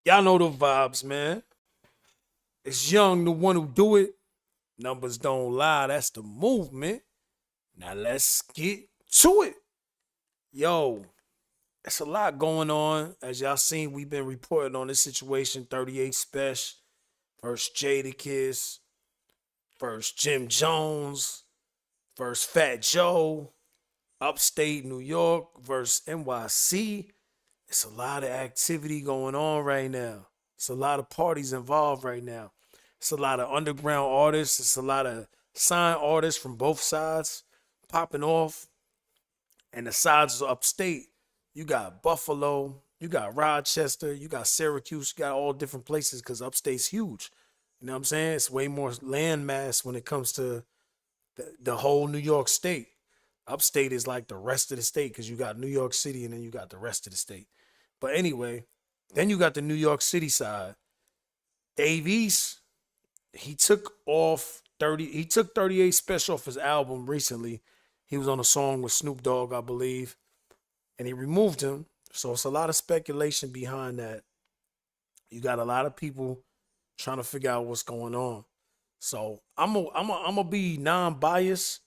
Y'all know the vibes, man. It's Young, the one who do it. Numbers don't lie. That's the movement. Now let's get to it. Yo, it's a lot going on. As y'all seen, we've been reporting on this situation. 38 Spesh versus Jadakiss versus Jim Jones versus Fat Joe. Upstate New York versus NYC. It's a lot of activity going on right now. It's a lot of parties involved right now. It's a lot of underground artists. It's a lot of signed artists from both sides popping off. And the sides of upstate, you got Buffalo, you got Rochester, you got Syracuse, you got all different places because upstate's huge. You know what I'm saying? It's way more land mass when it comes to the whole New York state. Upstate is like the rest of the state because you got New York City and then you got the rest of the state. But anyway, then you got the New York City side. Dave East, he took 38 Special off his album recently. He was on a song with Snoop Dogg, I believe, and he removed him. So it's a lot of speculation behind that. You got a lot of people trying to figure out what's going on. So I'm gonna be non-biased.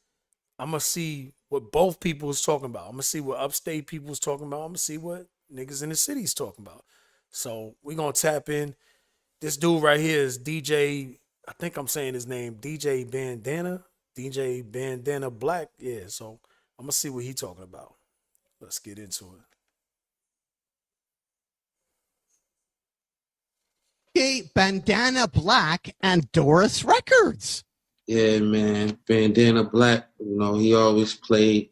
I'm gonna see what both people is talking about. I'm gonna see what upstate people is talking about. I'm gonna see what niggas in the city is talking about. So we're gonna tap in. This dude right here is DJ. I think I'm saying his name, DJ Bandana. DJ Bandana Black. Yeah, so I'm gonna see what he talking about. Let's get into it. Bandana Black and Doris Records. Yeah, man. Bandana Black, he always played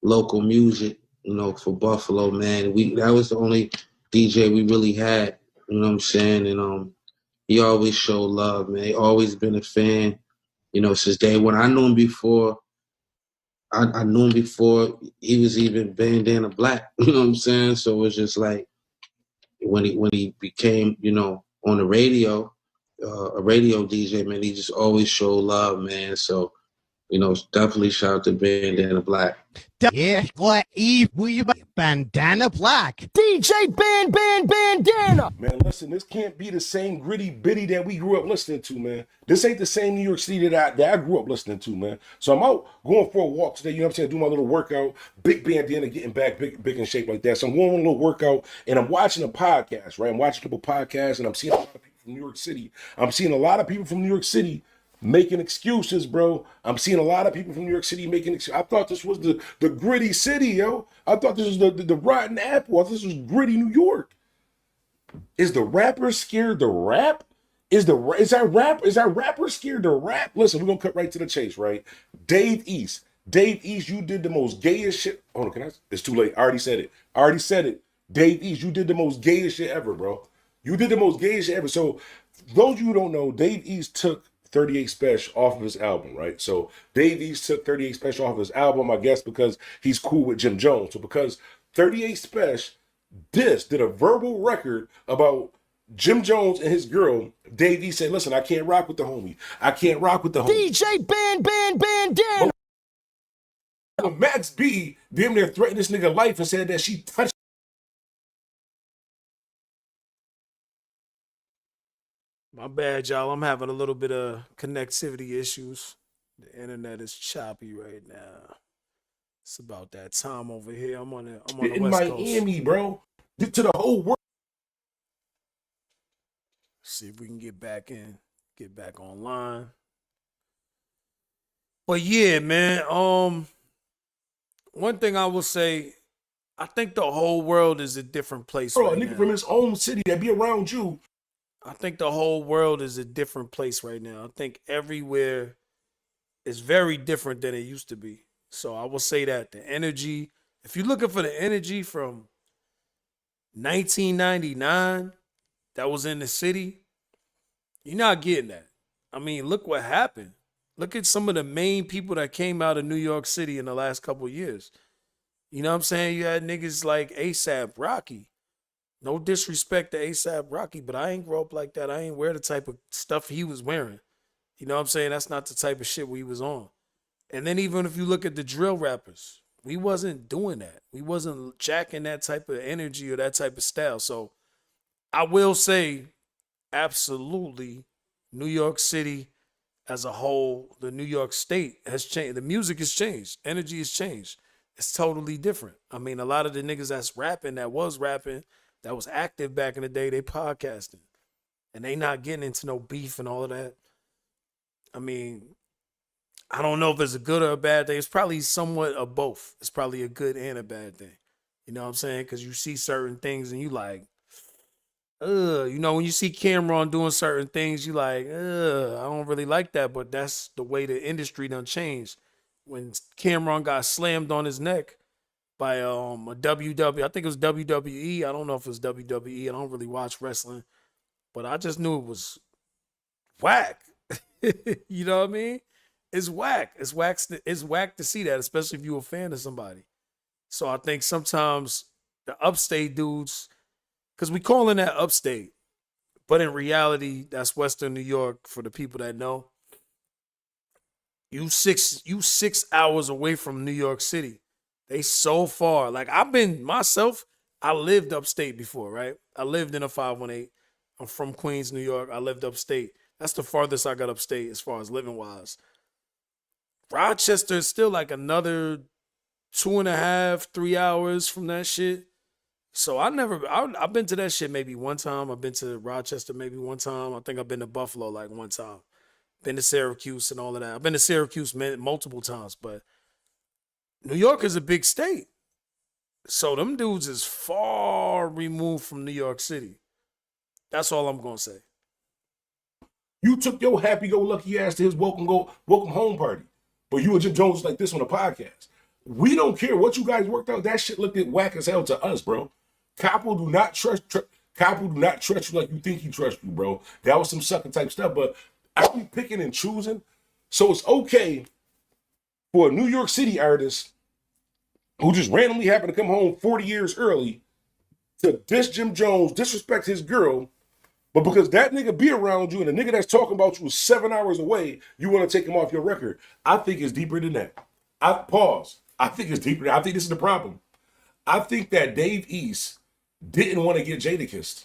local music, for Buffalo, man. That was the only DJ we really had, you know what I'm saying? And he always showed love, man. He always been a fan, since day one. I knew him before. I knew him before he was even Bandana Black, you know what I'm saying? So it was just like when he became, on the radio, a radio DJ, man, he just always showed love, man. So, definitely shout out to Bandana Black. Yeah, Bandana Black. DJ Bandana. Man, listen, this can't be the same gritty bitty that we grew up listening to, man. This ain't the same New York City that I grew up listening to, man. So I'm out going for a walk today, you know what I'm saying? Do my little workout, big bandana, getting back big in shape like that. So I'm going on a little workout and I'm watching a podcast, right? I'm watching a couple podcasts and I'm seeing a lot of people from New York City. I'm seeing a lot of people from New York City making excuses, bro. I'm seeing a lot of people from New York City making excuses. I thought this was the gritty city, yo. I thought this was the rotten apple. I thought this was gritty New York. Is the rapper scared to rap? Is that rapper scared to rap? Listen, we're gonna cut right to the chase, right? Dave East, you did the most gayest shit. Hold on, it's too late. I already said it. Dave East, you did the most gayest shit ever, bro. You did the most gayest shit ever. So those of you who don't know, Dave East took 38 Spesh off of his album, right? So Dave East took 38 Spesh off of his album, I guess, because he's cool with Jim Jones. So because 38 Spesh did a verbal record about Jim Jones and his girl, Dave East said, listen, I can't rock with the homie. DJ Bandana. But Max B damn near threatened this nigga life and said that she touched. My bad, y'all. I'm having a little bit of connectivity issues. The internet is choppy right now. It's about that time over here. I'm on the in West Miami, Coast. bro. To the whole world. See if we can get back online. But yeah, man. One thing I will say, I think the whole world is a different place. Bro, right a nigga now. from his own city that be around you. I think the whole world is a different place right now. I think everywhere is very different than it used to be. So I will say that the energy, if you're looking for the energy from 1999 that was in the city, you're not getting that. I mean, look what happened. Look at some of the main people that came out of New York City in the last couple of years. You know what I'm saying? You had niggas like ASAP Rocky. No disrespect to ASAP Rocky, but I ain't grow up like that. I ain't wear the type of stuff he was wearing. You know what I'm saying? That's not the type of shit we was on. And then even if you look at the drill rappers, we wasn't doing that. We wasn't jacking that type of energy or that type of style. So I will say, absolutely, New York City as a whole, the New York State has changed. The music has changed. Energy has changed. It's totally different. I mean, a lot of the niggas that's rapping, that was active back in the day, they podcasting. And they not getting into no beef and all of that. I mean, I don't know if it's a good or a bad thing. It's probably somewhat of both. It's probably a good and a bad thing. You know what I'm saying? Because you see certain things and you like, ugh. You know, when you see Cameron doing certain things, you like, ugh, I don't really like that. But that's the way the industry done changed. When Cameron got slammed on his neck by a WW, I think it was WWE. I don't know if it was WWE. I don't really watch wrestling. But I just knew it was whack. You know what I mean? It's whack. It's whack to see that, especially if you're a fan of somebody. So I think sometimes the upstate dudes, because we calling that upstate, but in reality, that's Western New York for the people that know. You 6 hours away from New York City. They so far. Like I've been myself, I lived upstate before, right? I lived in a 518. I'm from Queens, New York. I lived upstate. That's the farthest I got upstate as far as living wise. Rochester is still like another 2.5, 3 hours from that shit. So I've been to that shit maybe one time. I've been to Rochester maybe one time. I think I've been to Buffalo like one time. Been to Syracuse and all of that. I've been to Syracuse multiple times, but New York is a big state. So them dudes is far removed from New York City. That's all I'm going to say. You took your happy-go-lucky ass to his welcome home party. But you and Jim Jones like this on a podcast. We don't care what you guys worked out. That shit looked at whack as hell to us, bro. Copple do not trust you like you think he trusts you, bro. That was some sucker type stuff. But I be picking and choosing. So it's okay for a New York City artist who just randomly happened to come home 40 years early to diss Jim Jones, disrespect his girl, but because that nigga be around you and the nigga that's talking about you is 7 hours away, you want to take him off your record. I think it's deeper than that. I think it's deeper. I think this is the problem. I think that Dave East didn't want to get Jadakiss.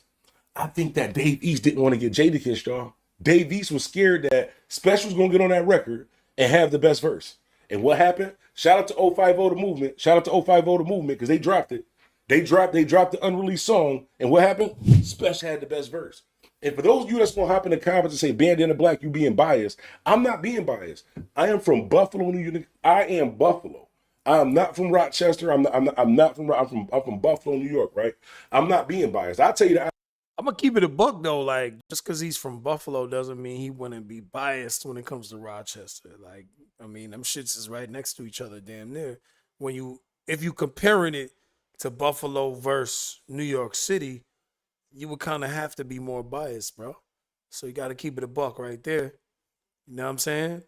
I think that Dave East didn't want to get Jadakiss, y'all. Dave East was scared that Spesh was going to get on that record and have the best verse. And what happened? Shout out to 050 The Movement. Shout out to 050 The Movement because they dropped it. They dropped the unreleased song. And what happened? Spesh had the best verse. And for those of you that's going to hop in the comments and say, Bandana Black, you being biased. I'm not being biased. I am from Buffalo, New York. I am Buffalo. I'm not from Rochester. I'm from Buffalo, New York, right? I'm not being biased. I'll tell you that. I'm going to keep it a buck, though. Like, just because he's from Buffalo doesn't mean he wouldn't be biased when it comes to Rochester. Like, I mean, them shits is right next to each other damn near. If you comparing it to Buffalo versus New York City, you would kind of have to be more biased, bro. So you got to keep it a buck right there. You know what I'm saying?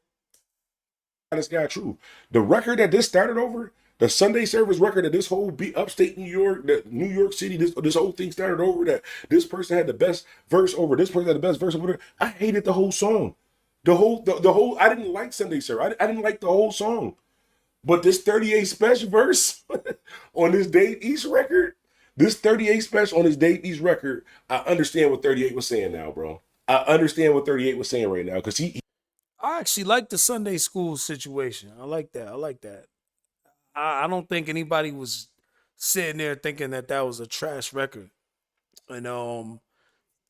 This guy true. The record that this started over, the Sunday service record that this whole upstate New York, that New York City, this whole thing started over, that this person had the best verse over, this person had the best verse over there. I hated the whole song. The whole I didn't like Sunday service. I didn't like the whole song. But this 38 Spesh verse on this Dave East record, this 38 Spesh on his Dave East record, I understand what 38 was saying now, bro. I understand what 38 was saying right now because I actually like the Sunday school situation. I like that. I don't think anybody was sitting there thinking that was a trash record. And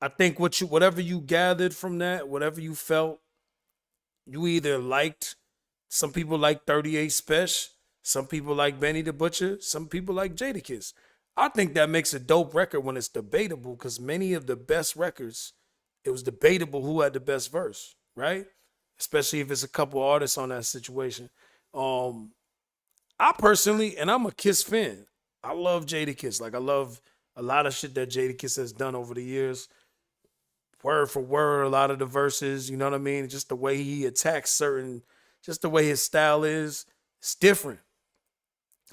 I think whatever you gathered from that, whatever you felt, you either liked. Some people like 38 Spesh. Some people like Benny the Butcher. Some people like Jadakiss. I think that makes a dope record when it's debatable because many of the best records, it was debatable who had the best verse, right? Especially if it's a couple artists on that situation. I personally, and I'm a Kiss fan, I love Jadakiss. Like I love a lot of shit that Jadakiss has done over the years. Word for word, a lot of the verses, you know what I mean? Just the way he attacks just the way his style is, it's different.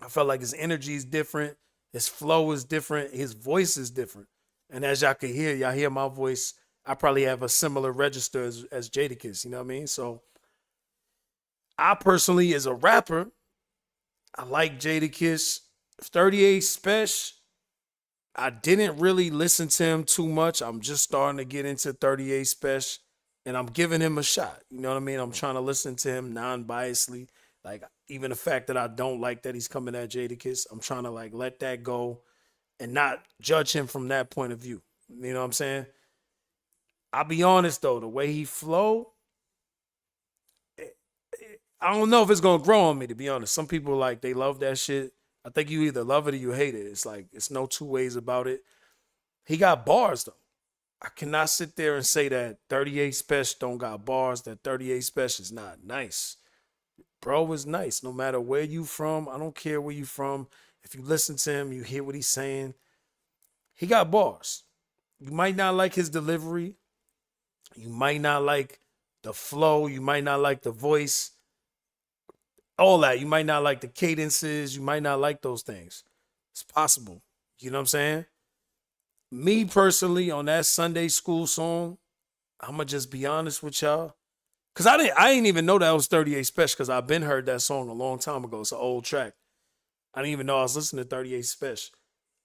I felt like his energy is different. His flow is different. His voice is different. And as y'all can hear, y'all hear my voice, I probably have a similar register as Jadakiss, you know what I mean? So I personally, as a rapper, I like Jadakiss. 38 Spesh, I didn't really listen to him too much. I'm just starting to get into 38 Spesh, and I'm giving him a shot. You know what I mean? I'm trying to listen to him non-biasedly. Like, even the fact that I don't like that he's coming at Jadakiss, I'm trying to like let that go and not judge him from that point of view. You know what I'm saying? I'll be honest though, the way he flow, I don't know if it's gonna grow on me, to be honest. Some people like they love that shit. I think you either love it or you hate it. It's like it's no two ways about it. He got bars though. I cannot sit there and say that 38 Spesh don't got bars, that 38 Spesh is not nice. Bro is nice no matter where you from. I don't care where you from. If you listen to him, you hear what he's saying. He got bars. You might not like his delivery. You might not like the flow. You might not like the voice. All that. You might not like the cadences. You might not like those things. It's possible. You know what I'm saying? Me personally, on that Sunday school song, I'ma just be honest with y'all. Cause I didn't even know that was 38 Spesh, because I've been heard that song a long time ago. It's an old track. I didn't even know I was listening to 38 Spesh.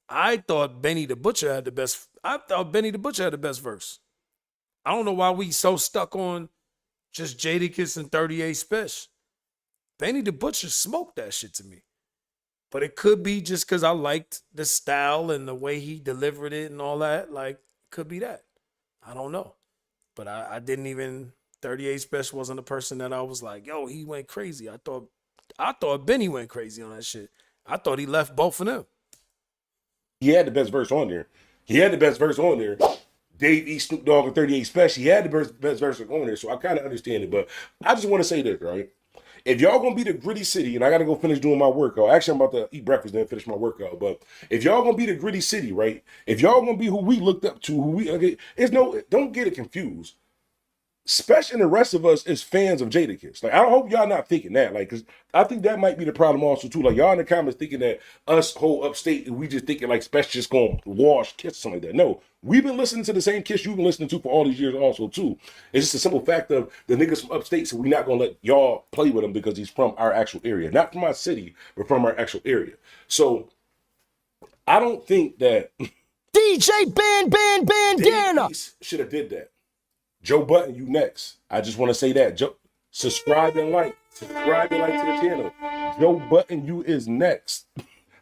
I thought Benny the Butcher had the best. I thought Benny the Butcher had the best verse. I don't know why we so stuck on just Jadakiss and 38 Spesh. Benny the Butcher smoked that shit to me. But it could be just because I liked the style and the way he delivered it and all that. Like, could be that. I don't know. But I didn't even, 38 Spesh wasn't a person that I was like, yo, he went crazy. I thought Benny went crazy on that shit. I thought he left both of them. He had the best verse on there. Dave E. Snoop Dogg and 38 Spesh, he had the best verse on there, so I kind of understand it. But I just want to say this, right? If y'all gonna be the gritty city, and I gotta go finish doing my workout. Actually, I'm about to eat breakfast then finish my workout. But if y'all gonna be the gritty city, right? If y'all gonna be who we looked up to, don't get it confused. Spesh and the rest of us is fans of Jadakiss. Like, I hope y'all not thinking that. Like, because I think that might be the problem also, too. Like, y'all in the comments thinking that us whole upstate, we just thinking, like, Spesh just going to wash Kiss or something like that. No. We've been listening to the same Kiss you've been listening to for all these years also, too. It's just a simple fact of the niggas from upstate, so we're not going to let y'all play with him because he's from our actual area. Not from our city, but from our actual area. So, I don't think that DJ Bandana should have did that. Joe Button, you next. I just want to say that. Subscribe and like. Subscribe and like to the channel. Joe Button, you is next.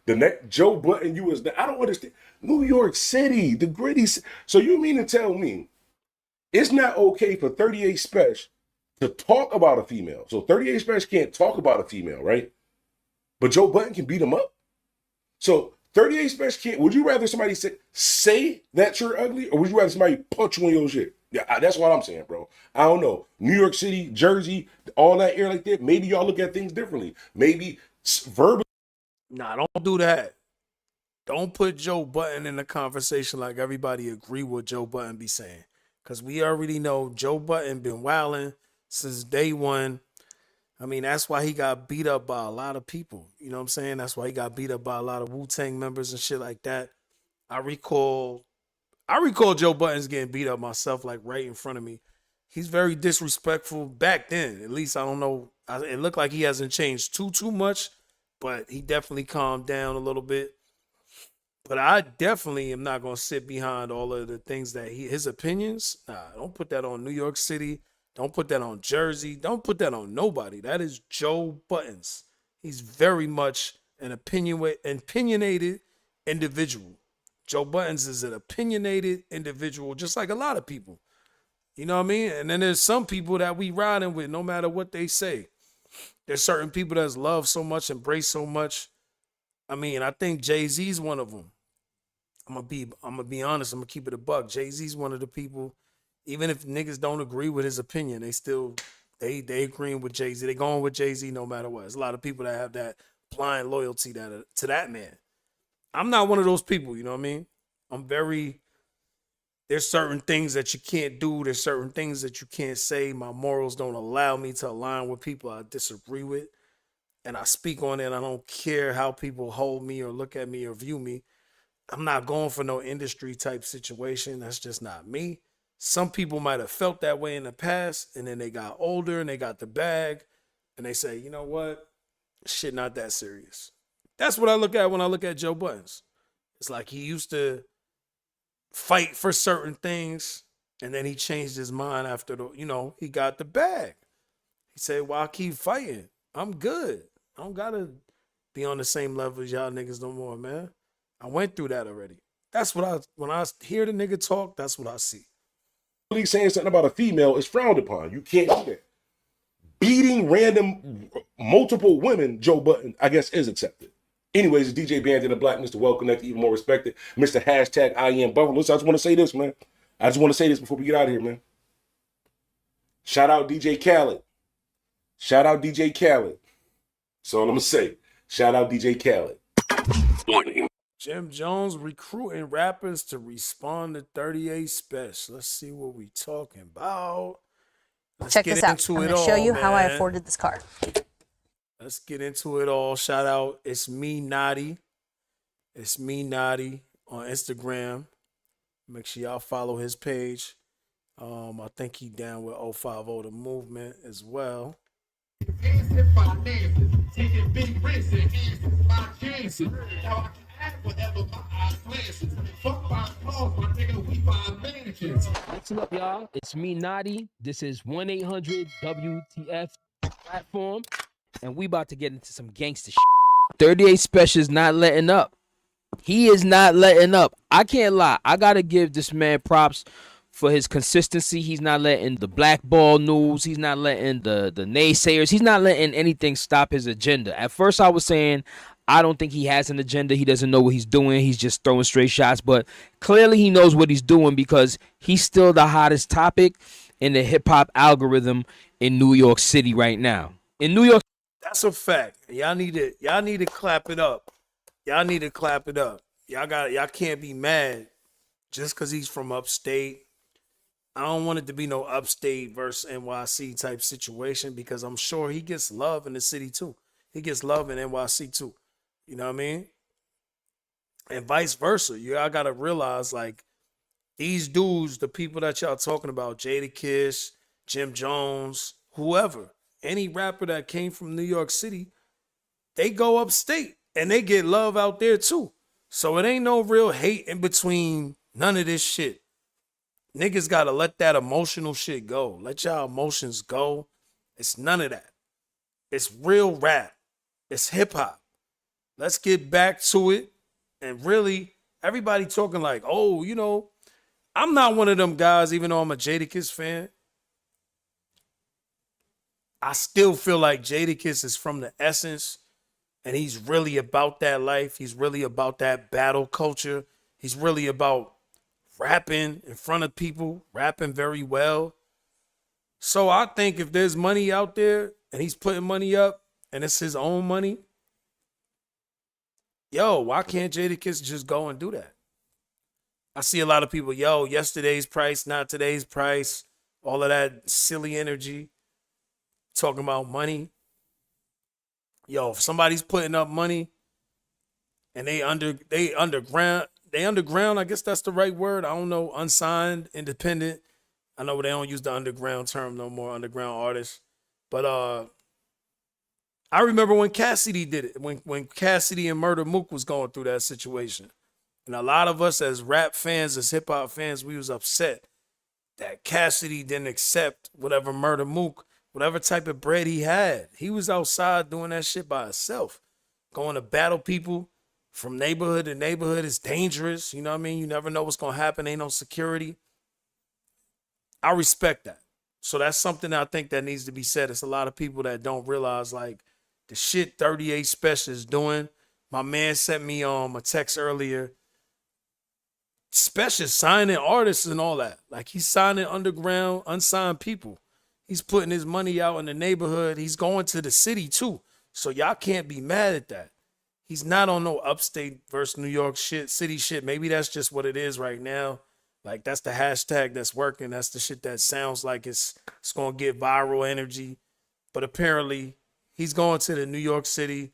The next Joe Button, you is next. I don't understand. New York City, the gritty. So you mean to tell me it's not okay for 38 Spesh to talk about a female? So 38 Spesh can't talk about a female, right? But Joe Button can beat him up. So 38 Spesh can't. Would you rather somebody say that you're ugly, or would you rather somebody punch you in your shit? Yeah, that's what I'm saying, bro. I don't know. New York City, Jersey, all that area like that, maybe y'all look at things differently. Maybe verbally. Nah, don't do that. Don't put Joe Button in the conversation like everybody agree what Joe Button be saying. Because we already know Joe Button been wilding since day one. I mean, that's why he got beat up by a lot of people. You know what I'm saying? That's why he got beat up by a lot of Wu-Tang members and shit like that. I recall Joe Buttons getting beat up myself, like right in front of me. He's very disrespectful back then. At least I don't know. It looked like he hasn't changed too much, but he definitely calmed down a little bit. But I definitely am not going to sit behind all of the things that his opinions. Nah, don't put that on New York City. Don't put that on Jersey. Don't put that on nobody. That is Joe Buttons. He's very much an opinionated individual. Joe Buttons is an opinionated individual, just like a lot of people. You know what I mean? And then there's some people that we riding with no matter what they say. There's certain people that's love so much, embrace so much. I mean, I think Jay-Z's one of them. I'm gonna be honest, I'm gonna keep it a buck. Jay-Z's one of the people, even if niggas don't agree with his opinion, they agreeing with Jay-Z. They going with Jay-Z no matter what. There's a lot of people that have that blind loyalty to that man. I'm not one of those people, you know what I mean? There's certain things that you can't do. There's certain things that you can't say. My morals don't allow me to align with people I disagree with. And I speak on it. I don't care how people hold me or look at me or view me. I'm not going for no industry type situation. That's just not me. Some people might have felt that way in the past, and then they got older and they got the bag, and they say, you know what? Shit not that serious. That's what I look at when I look at Joe Buttons. It's like he used to fight for certain things, and then he changed his mind after he got the bag. He said, "Why keep fighting? I'm good. I don't gotta be on the same level as y'all niggas no more, man. I went through that already." That's what when I hear the nigga talk, that's what I see. Really saying something about a female is frowned upon. You can't do that. Beating random multiple women, Joe Button, I guess, is accepted. Anyways, it's DJ Bandana Black, Mr. Well Connected, even more respected, Mr. Hashtag I am Buffalo. Listen, I just want to say this, man. I just want to say this before we get out of here, man. Shout out DJ Khaled. Shout out DJ Khaled. That's all I'm going to say. Shout out DJ Khaled. Jim Jones recruiting rappers to respond to 38 Spesh. Let's see what we talking about. Let's Check get this out. into I'm it going to all, show you how I man. afforded this car. Let's get into it all. Shout out, it's me, Naughty. It's me, Naughty, on Instagram. Make sure y'all follow his page. I think he down with 050 The Movement as well. Taking big risks and answers my chances. Now I can act whatever my eyes glances. Fuck my calls, my nigga, we buy mansions. Listen up, y'all. It's me, Naughty. This is 1-800-WTF platform, and we about to get into some gangster shit. 38 Spesh is not letting up. He is not letting up. I can't lie. I gotta give this man props for his consistency. He's not letting the blackball news. He's not letting the naysayers. He's not letting anything stop his agenda. At first, I was saying I don't think he has an agenda. He doesn't know what he's doing. He's just throwing straight shots. But clearly, he knows what he's doing because he's still the hottest topic in the hip hop algorithm in New York City right now. In New York, that's a fact. Y'all need to clap it up. Y'all need to clap it up. Y'all can't be mad just because he's from upstate. I don't want it to be no upstate versus NYC type situation because I'm sure he gets love in the city too. He gets love in NYC too. You know what I mean? And vice versa. Y'all got to realize, like, these dudes, the people that y'all talking about, Jadakiss, Jim Jones, whoever, any rapper that came from New York City, they go upstate and they get love out there too. So it ain't no real hate in between none of this shit. Niggas gotta let that emotional shit go. Let y'all emotions go. It's none of that. It's real rap. It's hip hop. Let's get back to it. And really, everybody talking like, oh, I'm not one of them guys, even though I'm a Jadakiss fan. I still feel like Jadakiss is from the essence, and he's really about that life. He's really about that battle culture. He's really about rapping in front of people, rapping very well. So I think if there's money out there and he's putting money up and it's his own money, why can't Jadakiss just go and do that? I see a lot of people, yesterday's price, not today's price, all of that silly energy, talking about money. If somebody's putting up money and they underground, I guess that's the right word. I don't know, unsigned, independent. I know they don't use the underground term no more, underground artists. But I remember when Cassidy did it, when Cassidy and Murder Mook was going through that situation. And a lot of us as rap fans, as hip hop fans, we was upset that Cassidy didn't accept whatever Murder Mook, whatever type of bread he had. He was outside doing that shit by himself, going to battle people. From neighborhood to neighborhood is dangerous. You know what I mean? You never know what's going to happen. Ain't no security. I respect that. So that's something I think that needs to be said. It's a lot of people that don't realize, like, the shit 38 Spesh is doing. My man sent me a text earlier. Spesh is signing artists and all that. Like, he's signing underground, unsigned people. He's putting his money out in the neighborhood. He's going to the city, too. So y'all can't be mad at that. He's not on no upstate versus New York shit, city shit. Maybe that's just what it is right now. Like, that's the hashtag that's working. That's the shit that sounds like it's going to get viral energy. But apparently, he's going to the New York City,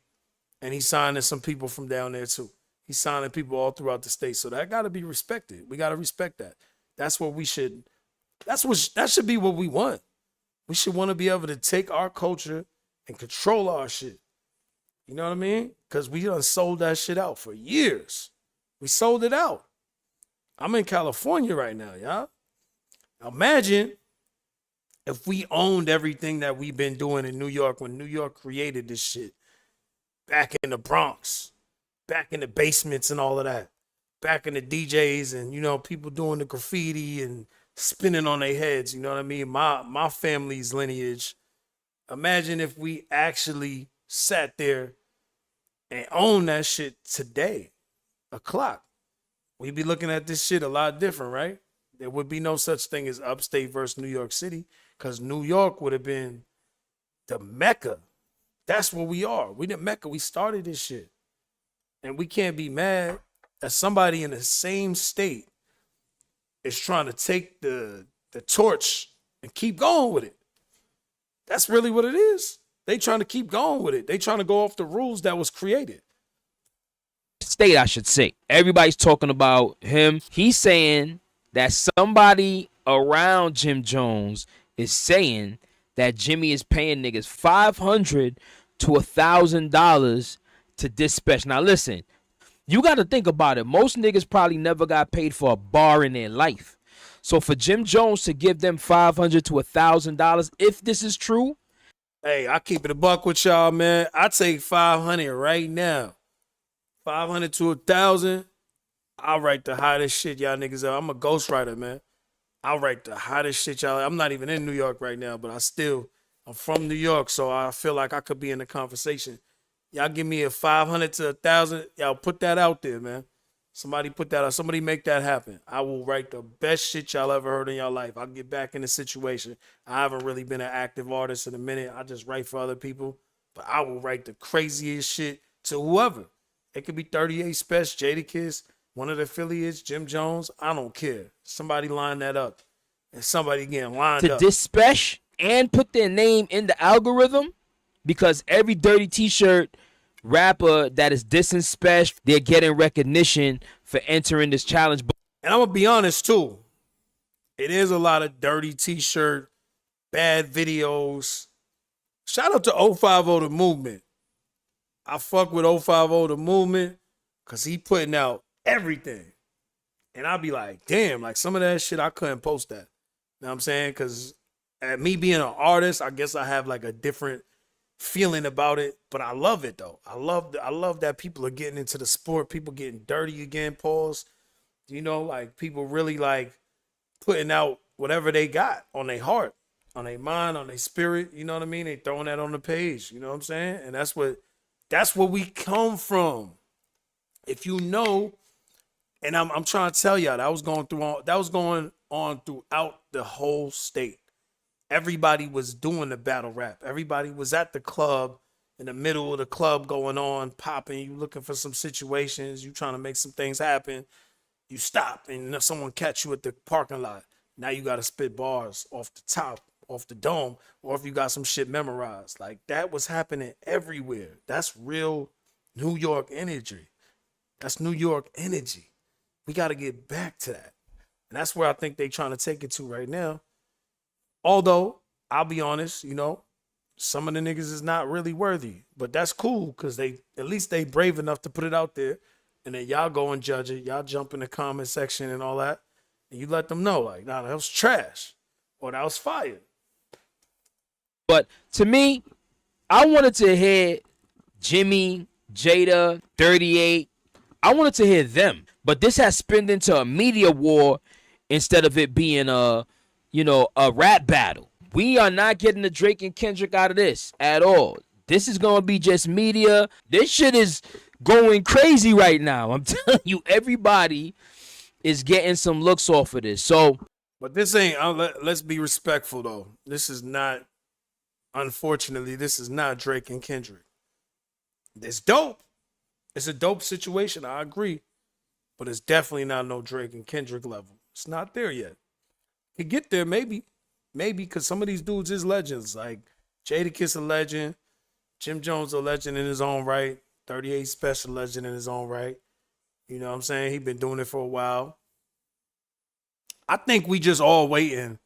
and he's signing some people from down there, too. He's signing people all throughout the state. So that got to be respected. We got to respect that. That's what we should, that should be what we want. We should want to be able to take our culture and control our shit. You know what I mean? Because we done sold that shit out for years. We sold it out. I'm in California right now, y'all. Imagine if we owned everything that we've been doing in New York when New York created this shit. Back in the Bronx, back in the basements and all of that. Back in the DJs and, you know, people doing the graffiti and spinning on their heads, you know what I mean? My family's lineage. Imagine if we actually sat there and owned that shit today, a clock. We'd be looking at this shit a lot different, right? There would be no such thing as upstate versus New York City because New York would have been the Mecca. That's where we are. We the Mecca. We started this shit. And we can't be mad that somebody in the same state is trying to take the torch and keep going with it. That's really what it is. They trying to keep going with it. They trying to go off the rules that was created. State, I should say. Everybody's talking about him. He's saying that somebody around Jim Jones is saying that Jimmy is paying niggas $500 to $1,000 to dispatch. Now listen, you got to think about it. Most niggas probably never got paid for a bar in their life. So for Jim Jones to give them $500 to $1,000, if this is true, hey, I keep it a buck with y'all, man. I take 500 right now. 500 to 1,000. I'll write the hottest shit y'all niggas up. I'm a ghostwriter, man. I'll write the hottest shit y'all. I'm not even in New York right now, but I'm from New York, so I feel like I could be in the conversation. Y'all give me a 500 to 1,000. Y'all put that out there, man. Somebody put that out. Somebody make that happen. I will write the best shit y'all ever heard in your life. I'll get back in the situation. I haven't really been an active artist in a minute. I just write for other people. But I will write the craziest shit to whoever. It could be 38 Spesh, Jadakiss, one of the affiliates, Jim Jones. I don't care. Somebody line that up. And somebody getting lined to up. dispatch and put their name in the algorithm, because every dirty t-shirt rapper that is dissing Spesh, they're getting recognition for entering this challenge. And I'm going to be honest, too. It is a lot of dirty t-shirt, bad videos. Shout out to 050 The Movement. I fuck with 050 The Movement because he putting out everything. And I'll be like, damn, like some of that shit, I couldn't post that. You know what I'm saying? Because at me being an artist, I guess I have like a different feeling about it, but I love it though. I love that people are getting into the sport, people getting dirty again, pause. You know, like people really like putting out whatever they got on their heart, on their mind, on their spirit, you know what I mean? They throwing that on the page, you know what I'm saying? And that's where we come from. If you know, and I'm trying to tell y'all, that was going on throughout the whole state. Everybody was doing the battle rap. Everybody was at the club, in the middle of the club going on, popping. You looking for some situations. You trying to make some things happen. You stop and someone catch you at the parking lot. Now you got to spit bars off the top, off the dome, or if you got some shit memorized. Like that was happening everywhere. That's real New York energy. That's New York energy. We got to get back to that. And that's where I think they trying to take it to right now. Although, I'll be honest, you know, some of the niggas is not really worthy. But that's cool because at least they brave enough to put it out there. And then y'all go and judge it. Y'all jump in the comment section and all that. And you let them know, like, nah, that was trash. Or that was fire. But to me, I wanted to hear Jimmy, Jada, 38. I wanted to hear them. But this has spinned into a media war instead of it being a rap battle. We are not getting the Drake and Kendrick out of this at all. This is going to be just media. This shit is going crazy right now. I'm telling you, everybody is getting some looks off of this. So, but this ain't, let's be respectful though. This is not, unfortunately, this is not Drake and Kendrick. It's dope. It's a dope situation. I agree. But it's definitely not no Drake and Kendrick level. It's not there yet. Could get there, maybe, because some of these dudes is legends. Like Jadakiss a legend, Jim Jones a legend in his own right, 38 Spesh legend in his own right. You know what I'm saying? He been doing it for a while. I think we just all waiting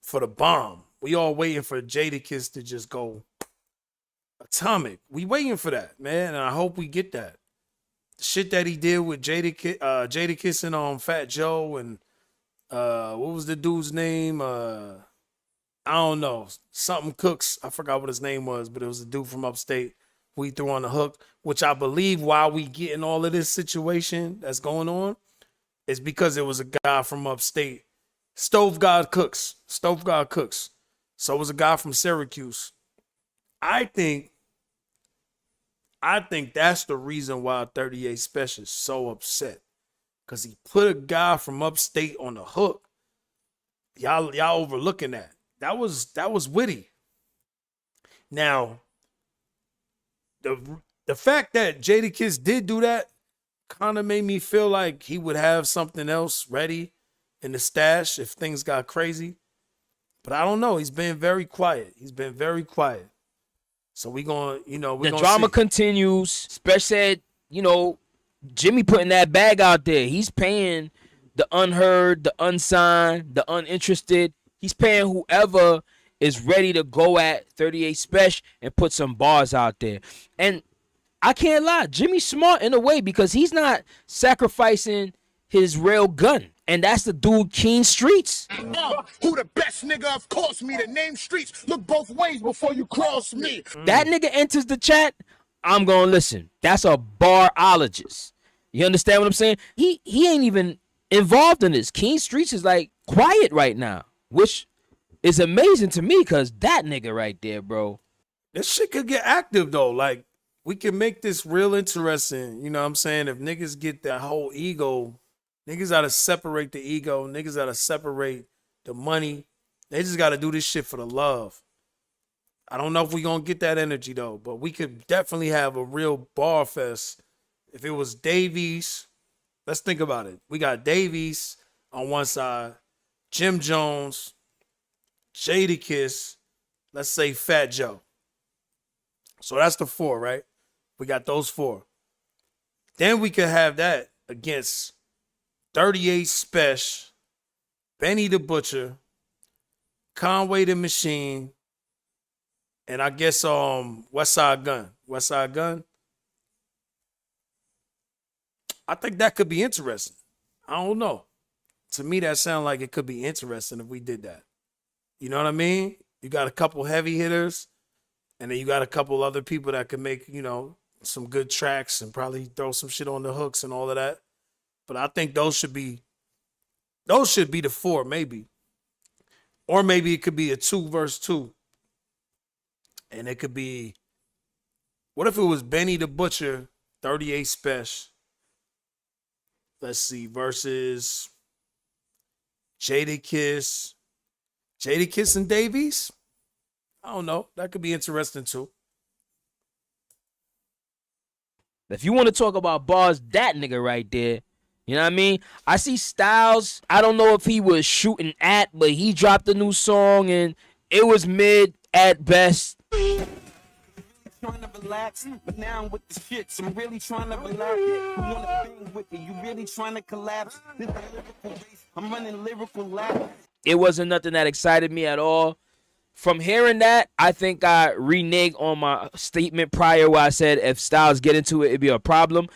for the bomb. We all waiting for Jadakiss to just go atomic. We waiting for that, man, and I hope we get that. The shit that he did with Jadakiss and Fat Joe and what was the dude's name? I don't know. Something Cooks. I forgot what his name was, but it was a dude from upstate who he threw on the hook, which I believe while we getting all of this situation that's going on is because it was a guy from upstate. Stove God Cooks. So it was a guy from Syracuse. I think that's the reason why 38 Spesh is so upset. Cause he put a guy from upstate on the hook. Y'all overlooking that. That was witty. Now, the fact that Jadakiss did do that kind of made me feel like he would have something else ready in the stash if things got crazy. But I don't know. He's been very quiet. So we going, the drama continues. Spesh said, Jimmy putting that bag out there. He's paying the unheard, the unsigned, the uninterested. He's paying whoever is ready to go at 38 Spesh and put some bars out there. And I can't lie, Jimmy's smart in a way because he's not sacrificing his real gun. And that's the dude King Streets. Who the best nigga? Of course me. The name Streets. Look both ways before you cross me. That nigga enters the chat, I'm gonna listen. That's a barologist. You understand what I'm saying? He ain't even involved in this. King Streets is like quiet right now, which is amazing to me because that nigga right there, bro. This shit could get active though. Like we can make this real interesting. You know what I'm saying? If niggas get that whole ego, niggas gotta separate the ego. Niggas gotta separate the money. They just gotta do this shit for the love. I don't know if we gonna get that energy though, but we could definitely have a real bar fest. If it was Davies, let's think about it. We got Davies on one side, Jim Jones, Jadakiss, let's say Fat Joe. So that's the four, right? We got those four. Then we could have that against 38 Spesh, Benny the Butcher, Conway the Machine, and I guess Westside Gun. I think that could be interesting. I don't know. To me, that sounds like it could be interesting if we did that. You know what I mean? You got a couple heavy hitters, and then you got a couple other people that could make, some good tracks and probably throw some shit on the hooks and all of that. But I think those should be the four, maybe. Or maybe it could be a 2 versus 2. And it could be, what if it was Benny the Butcher, 38 Spesh, let's see, versus Jadakiss and Davies? I don't know. That could be interesting too. If you want to talk about bars, that nigga right there. You know what I mean? I see Styles. I don't know if he was shooting at, but he dropped a new song and it was mid at best. Trying to relax, but now I'm with the shits. I'm really trying to relax. You wanna bang with me? You really trying to collapse? This is lyrical race. I'm running lyrical laps. It wasn't nothing that excited me at all. From hearing that, I think I reneged on my statement prior where I said if Styles get into it, it'd be a problem.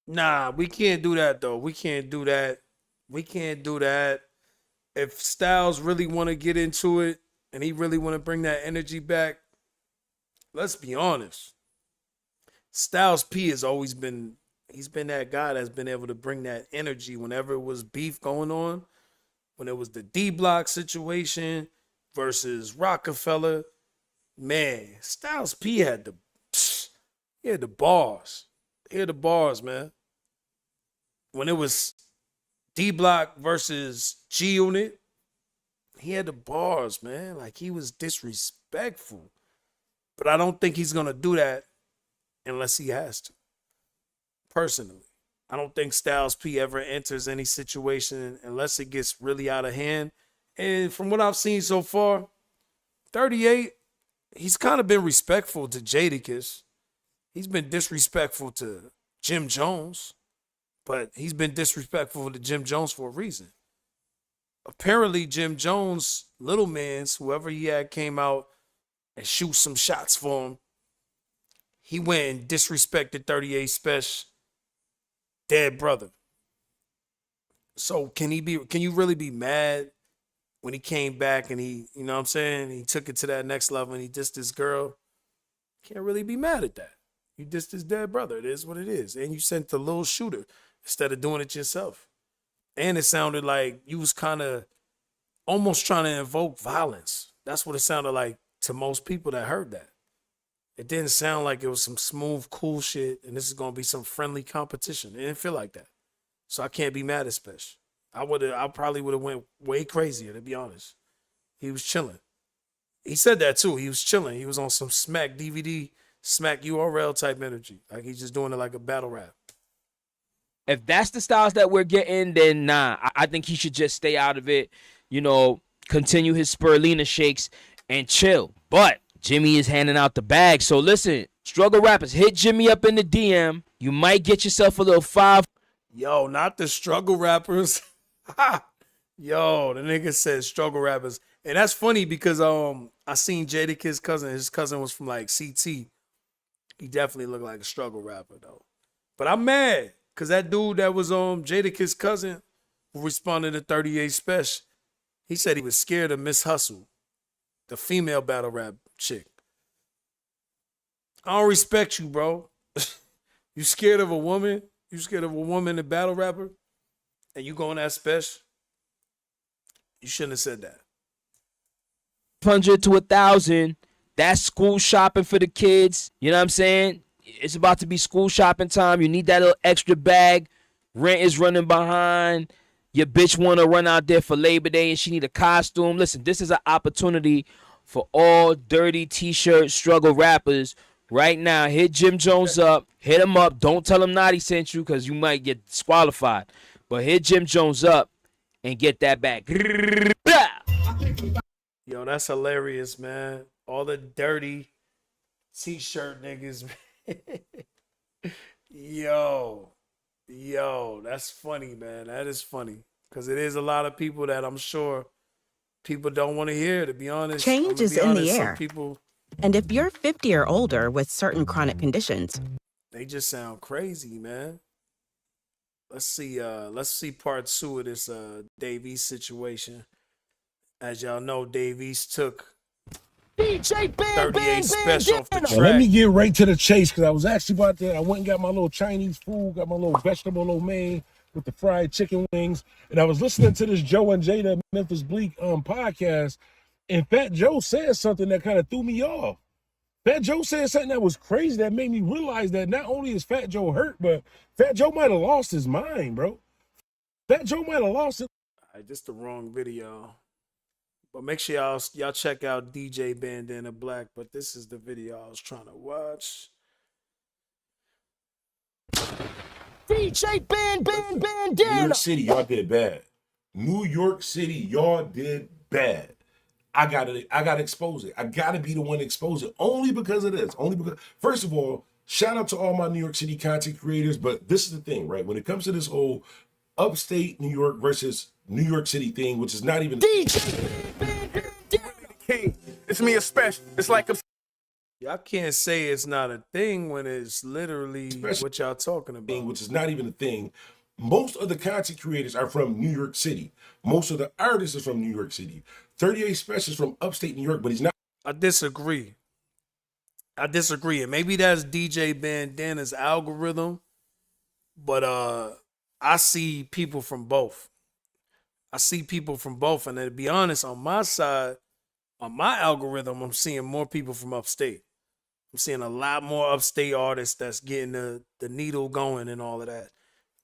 Nah, we can't do that though. We can't do that. If Styles really want to get into it and he really want to bring that energy back, let's be honest. Styles P has always been, he's been that guy that's been able to bring that energy whenever it was beef going on. When it was the D-Block situation versus Rockefeller, man, Styles P had the bars. He had the bars, man. When it was D-Block versus G-Unit, he had the bars, man. Like, he was disrespectful. But I don't think he's going to do that unless he has to. Personally. I don't think Styles P ever enters any situation unless it gets really out of hand. And from what I've seen so far, 38, he's kind of been respectful to Jadakiss. He's been disrespectful to Jim Jones. But he's been disrespectful to Jim Jones for a reason. Apparently, Jim Jones, little mans, whoever he had came out and shoot some shots for him. He went and disrespected 38 Spesh dead brother. So can you really be mad when he came back and he, you know what I'm saying? He took it to that next level and he dissed his girl. Can't really be mad at that. You dissed his dead brother. It is what it is. And you sent the little shooter instead of doing it yourself. And it sounded like you was kind of almost trying to invoke violence. That's what it sounded like to most people that heard that. It didn't sound like it was some smooth, cool shit and this is going to be some friendly competition. It didn't feel like that. So I can't be mad at Spesh. I probably would have went way crazier, to be honest. He was chilling. He said that too. He was chilling. He was on some smack DVD, smack URL type energy. Like he's just doing it like a battle rap. If that's the styles that we're getting, then nah. I think he should just stay out of it. You know, continue his spirulina shakes and chill. But Jimmy is handing out the bag. So listen, struggle rappers, hit Jimmy up in the DM. You might get yourself a little 5. Yo, not the struggle rappers. Yo, the nigga said struggle rappers. And that's funny because I seen Jadakiss' cousin. His cousin was from like CT. He definitely looked like a struggle rapper though. But I'm mad because that dude that was Jadakiss' cousin who responded to 38 Spesh, he said he was scared of Miss Hustle, the female battle rap chick. I don't respect you, bro. You scared of a woman? You scared of a woman in battle rapper? And you going at Spesh? You shouldn't have said that. 100 to 1,000. That's school shopping for the kids. You know what I'm saying? It's about to be school shopping time. You need that little extra bag. Rent is running behind. Your bitch want to run out there for Labor Day and she need a costume. Listen, this is an opportunity for all dirty t-shirt struggle rappers. Right now, hit Jim Jones up. Hit him up. Don't tell him Naughty sent you because you might get disqualified. But hit Jim Jones up and get that back. Yo, that's hilarious, man. All the dirty t-shirt niggas. Yo, that's funny, man. That is funny. Because it is a lot of people that I'm sure people don't want to hear, to be honest. Change is in the some air. people, And if you're 50 or older with certain chronic conditions, they just sound crazy, man. Let's see part 2 of this Dave East situation. As y'all know, Dave East took DJ 38 Spesh off the Bandana. track. Well, let me get right to the chase because I was actually about to. I went and got my little Chinese food, got my little vegetable lo mein with the fried chicken wings, and I was listening to this Joe and Jada Memphis Bleak podcast, and Fat Joe said something that kind of threw me off. Fat Joe said something that was crazy that made me realize that not only is Fat Joe hurt, but Fat Joe might have lost his mind, bro. Fat Joe might have lost it. All right, this the wrong video. But make sure y'all check out DJ Bandana Black. But this is the video I was trying to watch. DJ New Bandana. York City, y'all did bad. New York City, y'all did bad. I gotta expose it. I gotta be the one to expose it. Only because of this. Only because, first of all, shout out to all my New York City content creators. But this is the thing, right? When it comes to this whole upstate New York versus New York City thing, which is not even DJ Bandana. It's me a Spesh. It's like a Y'all can't say it's not a thing when it's literally Especially what y'all talking thing, about. which is not even a thing. Most of the content creators are from New York City. Most of the artists are from New York City. 38 Spesh is from upstate New York, but he's not. I disagree. And maybe that's DJ Bandana's algorithm, but I see people from both. And to be honest, on my side, on my algorithm, I'm seeing more people from upstate. I'm seeing a lot more upstate artists that's getting the needle going and all of that,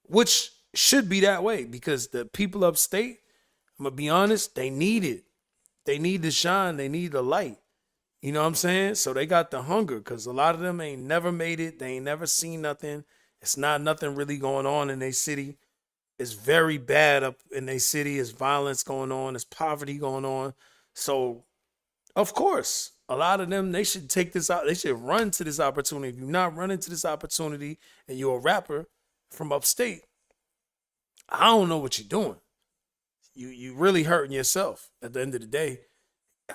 which should be that way because the people upstate, I'm going to be honest, they need it. They need to shine. They need the light. You know what I'm saying? So they got the hunger because a lot of them ain't never made it. They ain't never seen nothing. It's not nothing really going on in their city. It's very bad up in their city. There's violence going on. There's poverty going on. So, of course, a lot of them, they should take this out. They should run to this opportunity. If you're not running to this opportunity and you're a rapper from upstate, I don't know what you're doing. You really hurting yourself at the end of the day.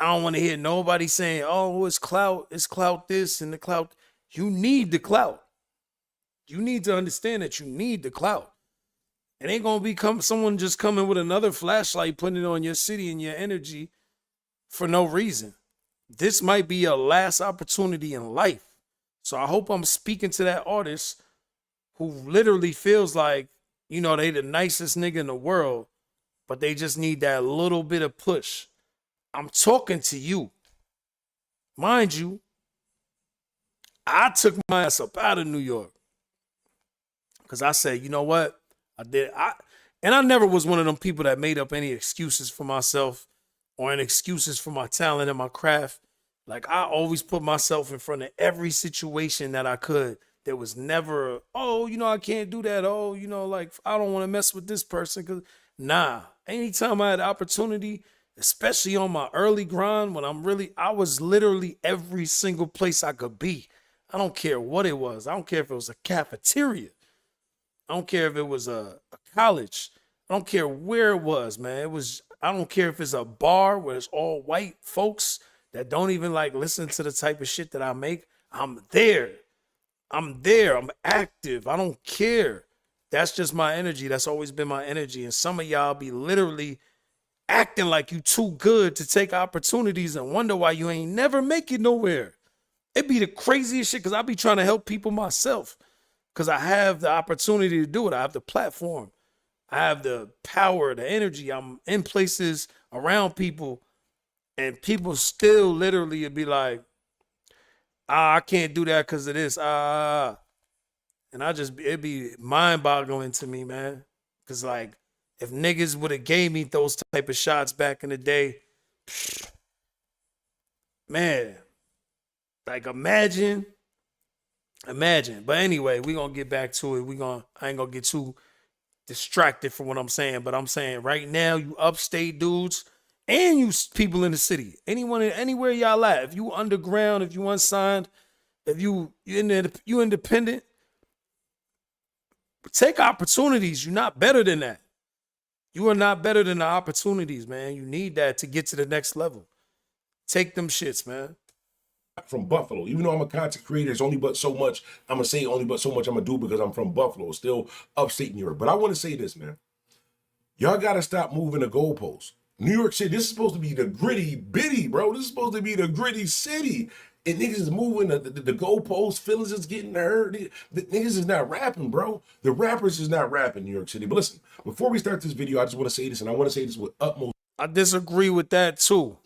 I don't want to hear nobody saying, oh, it's clout this and the clout. You need the clout. You need to understand that you need the clout. It ain't gonna become someone just coming with another flashlight, putting it on your city and your energy for no reason. This might be your last opportunity in life. So I hope I'm speaking to that artist who literally feels like, you know, they the nicest nigga in the world, but they just need that little bit of push. I'm talking to you. Mind you, I took my ass up out of New York because I said, you know what? And I never was one of them people that made up any excuses for myself or any excuses for my talent and my craft. Like, I always put myself in front of every situation that I could. There was never, oh, you know, I can't do that. Oh, you know, like, I don't want to mess with this person. Cause nah, anytime I had opportunity, especially on my early grind, when I was literally every single place I could be. I don't care what it was. I don't care if it was a cafeteria. I don't care if it was a college. I don't care where it was, man. I don't care if it's a bar where it's all white folks that don't even like listen to the type of shit that I make. I'm there. I'm active. I don't care. That's just my energy. That's always been my energy. And some of y'all be literally acting like you too good to take opportunities and wonder why you ain't never make it nowhere. It be the craziest shit because I be trying to help people myself. Because I have the opportunity to do it. I have the platform. I have the power, the energy. I'm in places around people, and people still literally would be like, I can't do that because of this. And it'd be mind-boggling to me, man. Because, like, if niggas would have gave me those type of shots back in the day, man, like, imagine. But anyway, we're going to get back to it. I ain't going to get too distracted from what I'm saying, but I'm saying right now, you upstate dudes and you people in the city, anywhere y'all at, if you underground, if you unsigned, if you independent, take opportunities. You're not better than that. You are not better than the opportunities, man. You need that to get to the next level. Take them shits, man. From Buffalo. Even though I'm a content creator, it's only but so much I'm gonna say, only but so much I'm gonna do because I'm from Buffalo, still upstate New York. But I want to say this, man. Y'all gotta stop moving the goalposts. New York City, this is supposed to be the gritty bitty, bro. This is supposed to be the gritty city. And niggas is moving the goalposts, feelings is getting hurt. The niggas is not rapping, bro. The rappers is not rapping New York City. But listen, before we start this video, I just want to say this, and I want to say this with utmost. I disagree with that too.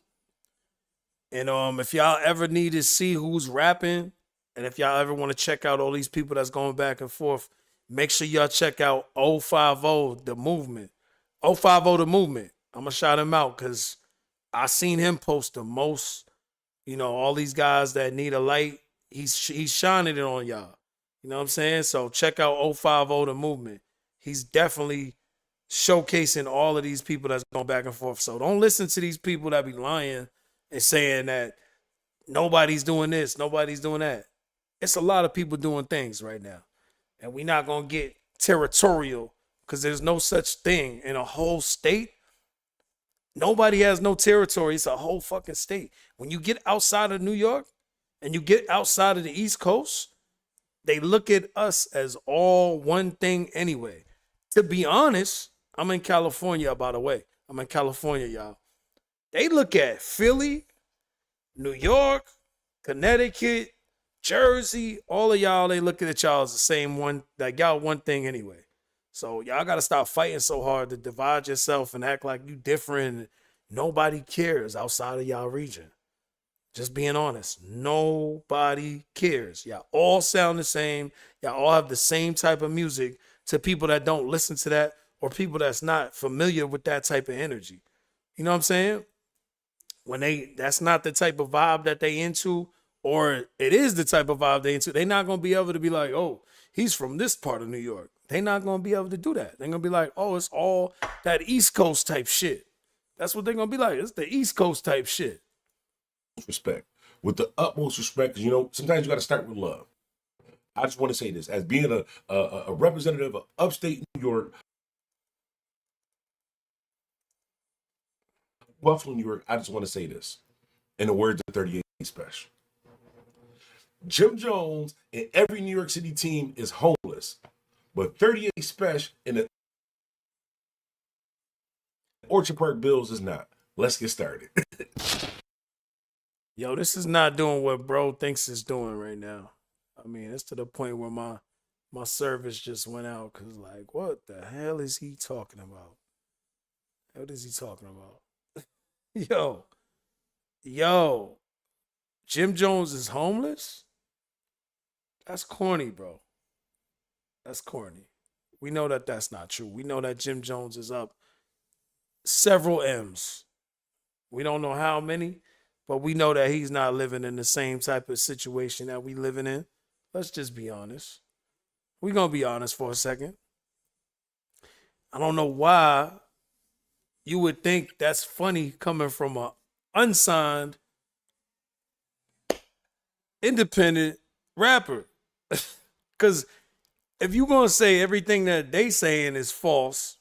And if y'all ever need to see who's rapping, and if y'all ever want to check out all these people that's going back and forth, make sure y'all check out 050 The Movement. 050 The Movement. I'm going to shout him out because I seen him post the most, you know, all these guys that need a light, he's shining it on y'all. You know what I'm saying? So check out 050 The Movement. He's definitely showcasing all of these people that's going back and forth. So don't listen to these people that be lying and saying that nobody's doing this, nobody's doing that. It's a lot of people doing things right now. And we're not going to get territorial because there's no such thing in a whole state. Nobody has no territory. It's a whole fucking state. When you get outside of New York and you get outside of the East Coast, they look at us as all one thing anyway. To be honest, I'm in California, by the way. I'm in California, y'all. They look at Philly, New York, Connecticut, Jersey, all of y'all, they look at y'all as the same one, like y'all one thing anyway. So y'all got to stop fighting so hard to divide yourself and act like you different. Nobody cares outside of y'all region. Just being honest, nobody cares. Y'all all sound the same. Y'all all have the same type of music to people that don't listen to that or people that's not familiar with that type of energy. You know what I'm saying? That's not the type of vibe that they into, or it is the type of vibe they into, they're not going to be able to be like, oh, he's from this part of New York. They're not going to be able to do that. They're going to be like, oh, it's all that East Coast type shit. That's what they're going to be like. It's the East Coast type shit. Respect. With the utmost respect, because, you know, sometimes you got to start with love. I just want to say this. As being a representative of upstate New York, Buffalo, New York, I just want to say this. In the words of 38 Spesh. Jim Jones and every New York City team is homeless. homeless. But 38 Spesh and the Orchard Park Bills is not. Let's get started. Yo, this is not doing what bro thinks it's doing right now. I mean, it's to the point where my service just went out because, like, what the hell is he talking about? What is he talking about? Yo, Jim Jones is homeless? That's corny, bro. That's corny. We know that that's not true. We know that Jim Jones is up several M's. We don't know how many, but we know that he's not living in the same type of situation that we living in. Let's just be honest. We're going to be honest for a second. I don't know why you would think that's funny coming from a unsigned, independent rapper. Because if you're going to say everything that they saying is false,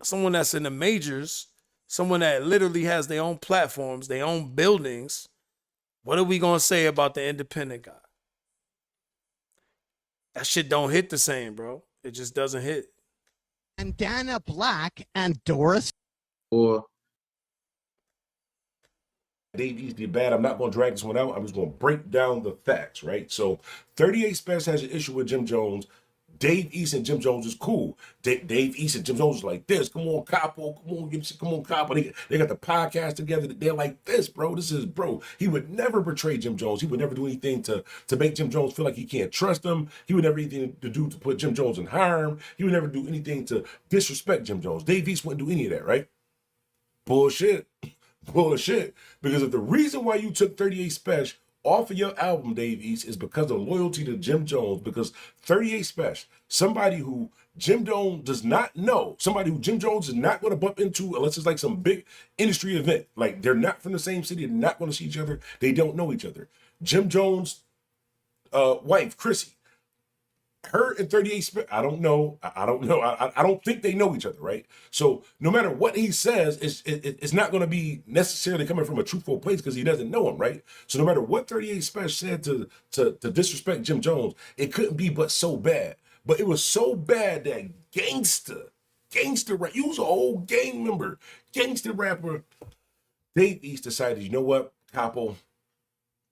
someone that's in the majors, someone that literally has their own platforms, their own buildings, what are we going to say about the independent guy? That shit don't hit the same, bro. It just doesn't hit. Bandana Black and Doris. Or Dave East did bad. I'm not going to drag this one out. I'm just going to break down the facts, right? So 38 Spesh has an issue with Jim Jones. Dave East and Jim Jones is cool. Dave East and Jim Jones is like this. Come on, Capo. Come on, come on, Capo. They got the podcast together. They're like this, bro. This is bro. He would never betray Jim Jones. He would never do anything to make Jim Jones feel like he can't trust him. He would never do anything to do to put Jim Jones in harm. He would never do anything to disrespect Jim Jones. Dave East wouldn't do any of that, right? Bullshit. Bullshit. Because if the reason why you took 38 Spesh off of your album, Dave East, is because of loyalty to Jim Jones, because 38 Spesh, somebody who Jim Jones does not know, somebody who Jim Jones is not going to bump into unless it's like some big industry event. Like, they're not from the same city, they're not going to see each other, they don't know each other. Jim Jones' wife, Chrissy, her and 38 Spesh, I don't know. I don't think they know each other, right? So no matter what he says, it's not going to be necessarily coming from a truthful place because he doesn't know him, right? So no matter what 38 Spesh said to disrespect Jim Jones, it couldn't be but so bad. But it was so bad that gangster rap, you was an old gang member, gangster rapper, Dave East decided, you know what, Capo,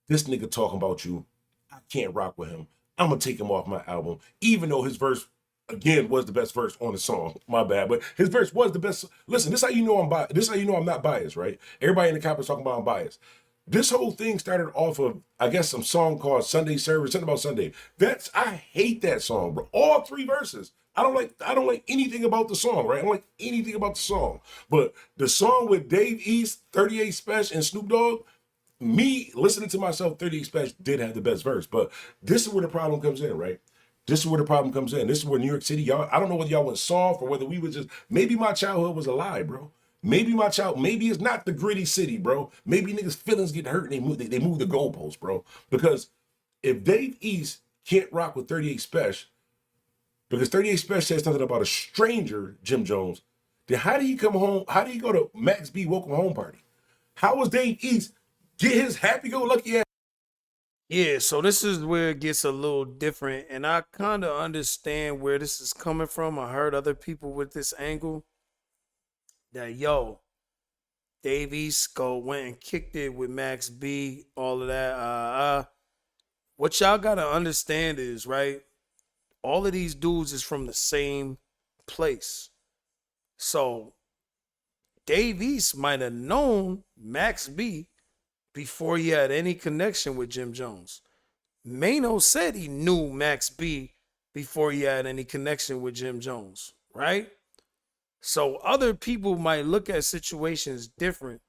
this nigga talking about you, I can't rock with him. I'm gonna take him off my album, even though his verse, again, was the best verse on the song. My bad, but his verse was the best. Listen, this is how you know I'm biased. This is how you know I'm not biased, right? Everybody in the comments talking about I'm biased. This whole thing started off of, I guess, some song called Sunday Service, something about Sunday. I hate that song, bro. All three verses. I don't like anything about the song, right? I don't like anything about the song. But the song with Dave East, 38 Spesh, and Snoop Dogg, me listening to myself, 38 Spesh did have the best verse, but this is where the problem comes in, right? This is where the problem comes in. This is where New York City, y'all, I don't know whether y'all went soft or whether we was just, maybe my childhood was a lie, bro. Maybe it's not the gritty city, bro. Maybe niggas' feelings get hurt and they move the goalposts, bro. Because if Dave East can't rock with 38 Spesh, because 38 Spesh said something about a stranger, Jim Jones, then how did he come home? How did he go to Max B welcome home party? How was Dave East get his happy-go-lucky ass? Yeah, so this is where it gets a little different, and I kind of understand where this is coming from. I heard other people with this angle that, yo, Dave East went and kicked it with Max B, all of that. What y'all got to understand is, right, all of these dudes is from the same place. So Dave East might have known Max B before he had any connection with Jim Jones. Mano said he knew Max B before he had any connection with Jim Jones, right? So other people might look at situations different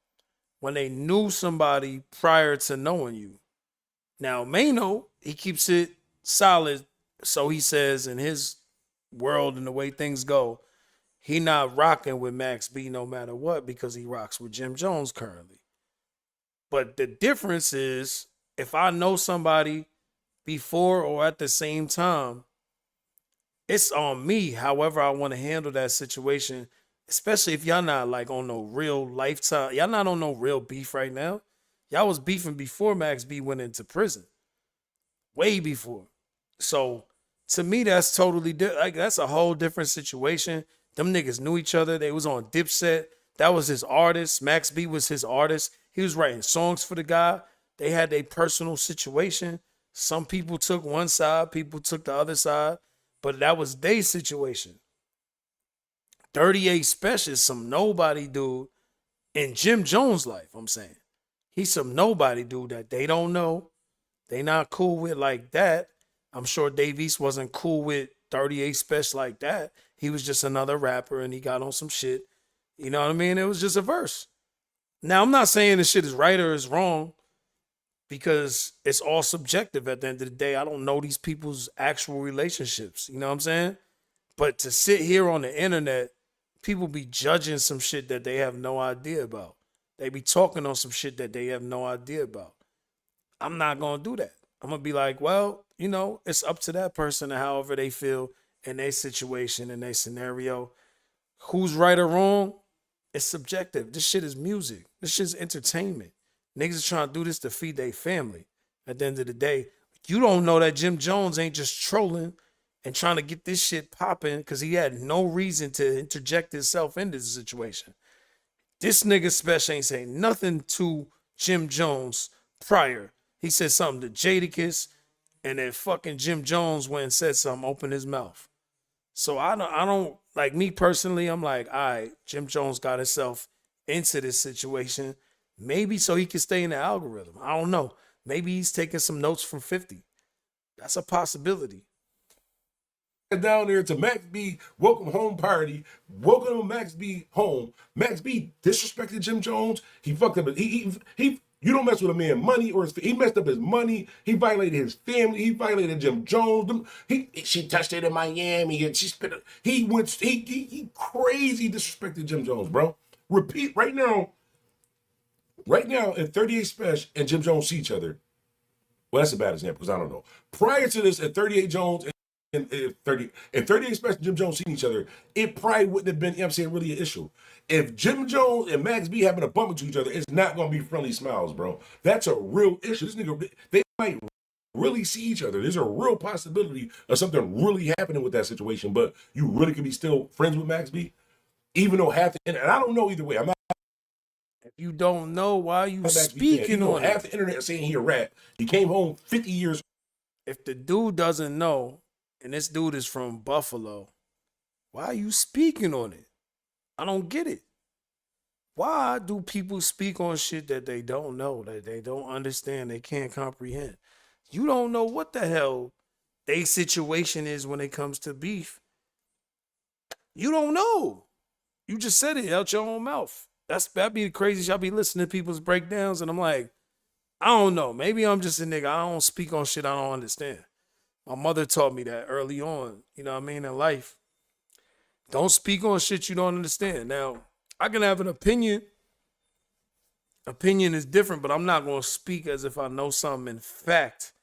when they knew somebody prior to knowing you. Now, Mano, he keeps it solid, so he says in his world and the way things go, he not rocking with Max B no matter what because he rocks with Jim Jones currently. But the difference is if I know somebody before or at the same time, it's on me however I want to handle that situation, especially if y'all not like on no real lifetime. Y'all not on no real beef right now. Y'all was beefing before Max B went into prison. Way before. So To me, that's totally like that's a whole different situation. Them niggas knew each other. They was on Dipset. That was his artist. Max B was his artist. He was writing songs for the guy. They had their personal situation. Some people took one side, people took the other side, but that was their situation. 38 Spesh is some nobody dude in Jim Jones' life, I'm saying. He's some nobody dude that they don't know. They not cool with like that. I'm sure Dave East wasn't cool with 38 Spesh like that. He was just another rapper and he got on some shit. You know what I mean? It was just a verse. Now, I'm not saying this shit is right or is wrong because it's all subjective at the end of the day. I don't know these people's actual relationships. You know what I'm saying? But to sit here on the internet, people be judging some shit that they have no idea about. They be talking on some shit that they have no idea about. I'm not going to do that. I'm going to be like, well, you know, it's up to that person and however they feel in their situation, in their scenario. Who's right or wrong? It's subjective. This shit is music. This shit's entertainment. Niggas is trying to do this to feed their family. At the end of the day, you don't know that Jim Jones ain't just trolling and trying to get this shit popping because he had no reason to interject himself into the situation. This nigga Spesh ain't saying nothing to Jim Jones prior. He said something to Jadakiss, and then fucking Jim Jones went and said something, opened his mouth. So I don't like me personally, I'm like, all right, Jim Jones got himself into this situation. Maybe so he can stay in the algorithm. I don't know. Maybe he's taking some notes from 50. That's a possibility. Down there to Max B welcome home party. Welcome to Max B home. Max B disrespected Jim Jones. He fucked up. He you don't mess with a man money or he messed up his money. He violated his family. He violated Jim Jones. She touched it in Miami and she spit it. He crazy disrespected Jim Jones, bro. Repeat right now. Right now, if 38 Spesh and Jim Jones see each other, well, that's a bad example because I don't know. Prior to this, at 38 Jones and 38 Spesh and Jim Jones seeing each other, it probably wouldn't have been, you know what I'm saying, really an issue. If Jim Jones and Max B having a bump into each other, it's not going to be friendly smiles, bro. That's a real issue. This nigga, they might really see each other. There's a real possibility of something really happening with that situation, but you really could be still friends with Max B, even though half the, and I don't know either way. I'm not. If you don't know, why are you speaking on half the internet saying he a rat. He came home 50 years. If the dude doesn't know, and this dude is from Buffalo, why are you speaking on it? I don't get it. Why do people speak on shit that they don't know, that they don't understand, they can't comprehend? You don't know what the hell their situation is when it comes to beef. You don't know. You just said it out your own mouth. That'd be the craziest. I'll be listening to people's breakdowns and I'm like, I don't know. Maybe I'm just a nigga. I don't speak on shit I don't understand. My mother taught me that early on, you know what I mean, in life. Don't speak on shit you don't understand. Now, I can have an opinion. Opinion is different, but I'm not going to speak as if I know something in fact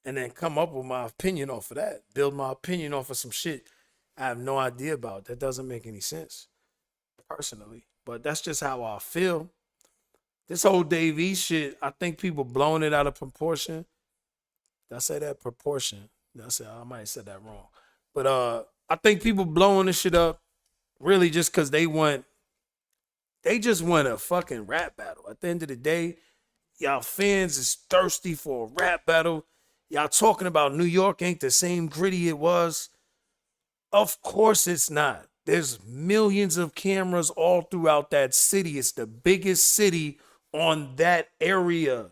and then come up with my opinion off of that. Build my opinion off of some shit I have no idea about. That doesn't make any sense, personally. But that's just how I feel. This whole Dave East shit, I think people blowing it out of proportion. Did I say that? Proportion. I might have said that wrong. But I think people blowing this shit up really just because they just want a fucking rap battle. At the end of the day, y'all fans is thirsty for a rap battle. Y'all talking about New York ain't the same gritty it was. Of course it's not. There's millions of cameras all throughout that city. It's the biggest city on that area.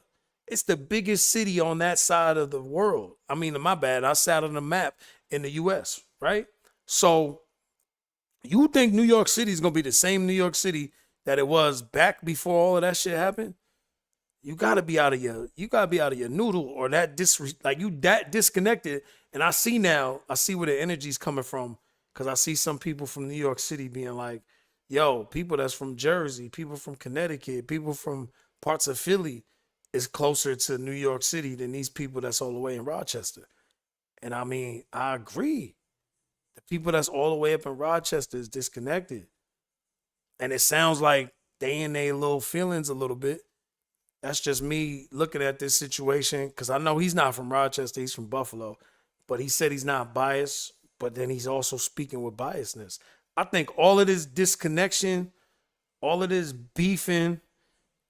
It's the biggest city on that side of the world. I mean, my bad. I sat on the map in the U.S., right? So you think New York City is going to be the same New York City that it was back before all of that shit happened? You got to be out of your noodle or that disconnected. And I see where the energy's coming from. Because I see some people from New York City being like, yo, people that's from Jersey, people from Connecticut, people from parts of Philly is closer to New York City than these people that's all the way in Rochester. And I mean, I agree. The people that's all the way up in Rochester is disconnected. And it sounds like they in their little feelings a little bit. That's just me looking at this situation because I know he's not from Rochester, he's from Buffalo. but he said he's not biased, but then he's also speaking with biasness. I think all of this disconnection, all of this beefing,